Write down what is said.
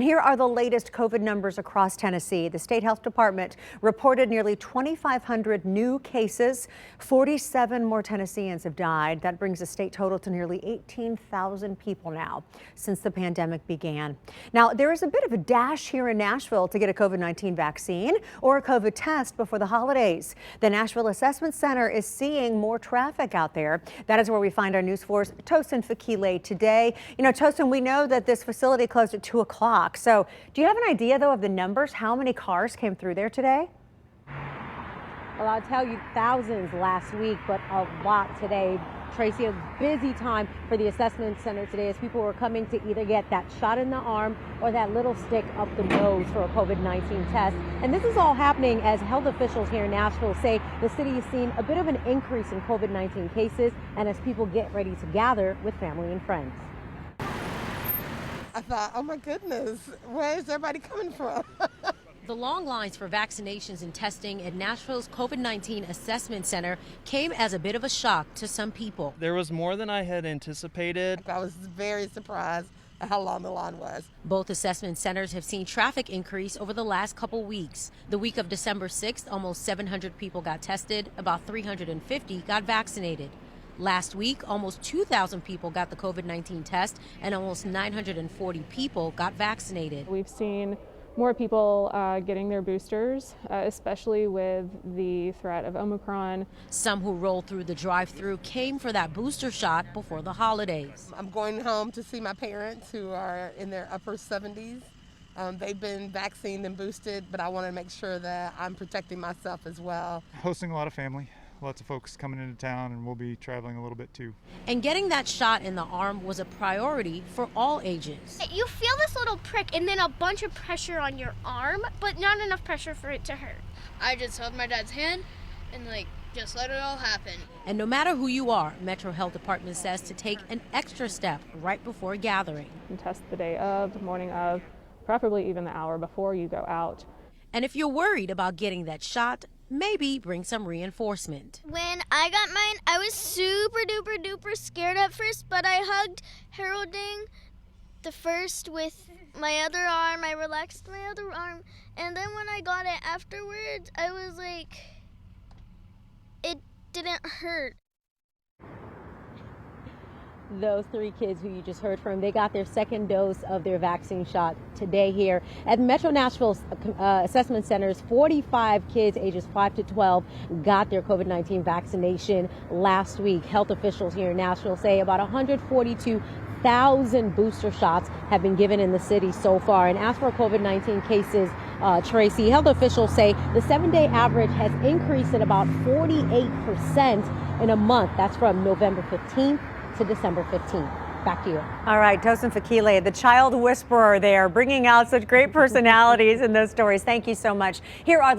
Here are the latest COVID numbers across Tennessee. The state health department reported nearly 2,500 new cases. 47 more Tennesseans have died. That brings the state total to nearly 18,000 people now since the pandemic began. Now, there is a bit of a dash here in Nashville to get a COVID-19 vaccine or a COVID test before the holidays. The Nashville Assessment Center is seeing more traffic out there. That is where we find our News 4's Tosin Fakile today. You know, Tosin, we know that this facility closed at 2 o'clock. So do you have an idea, though, of the numbers? How many cars came through there today? Well, I'll tell you, thousands last week, but a lot today. Tracy, a busy time for the assessment center today as people were coming to either get that shot in the arm or that little stick up the nose for a COVID-19 test. And this is all happening as health officials here in Nashville say the city has seen a bit of an increase in COVID-19 cases and as people get ready to gather with family and friends. I thought, oh my goodness, where is everybody coming from? The long lines for vaccinations and testing at Nashville's COVID-19 Assessment Center came as a bit of a shock to some people. There was more than I had anticipated. I was very surprised at how long the line was. Both assessment centers have seen traffic increase over the last couple weeks. The week of December 6th, almost 700 people got tested, about 350 got vaccinated. Last week, almost 2,000 people got the COVID-19 test and almost 940 people got vaccinated. We've seen more people getting their boosters, especially with the threat of Omicron. Some who rolled through the drive-through came for that booster shot before the holidays. I'm going home to see my parents who are in their upper 70s. They've been vaccinated and boosted, but I want to make sure that I'm protecting myself as well. Hosting a lot of family. Lots of folks coming into town, and we'll be traveling a little bit too. And getting that shot in the arm was a priority for all ages. You feel this little prick and then a bunch of pressure on your arm, but not enough pressure for it to hurt. I just held my dad's hand and just let it all happen. And no matter who you are, Metro Health Department says to take an extra step right before gathering. And test the day of, the morning of, preferably even the hour before you go out. And if you're worried about getting that shot, maybe bring some reinforcement. When I got mine, I was super duper duper scared at first, but I hugged Heralding the first with my other arm. I relaxed my other arm, and then when I got it afterwards, I was like, it didn't hurt. Those 3 kids who you just heard from, they got their second dose of their vaccine shot today here at Metro Nashville's Assessment Centers. 45 kids ages 5 to 12 got their COVID-19 vaccination last week. Health officials here in Nashville say about 142,000 booster shots have been given in the city so far. And as for COVID-19 cases, Tracy, health officials say the 7-day average has increased at about 48% in a month. That's from November 15th to December 15th. Back to you. All right, Tosin Fakile, the child whisperer there, bringing out such great personalities in those stories. Thank you so much. Here are the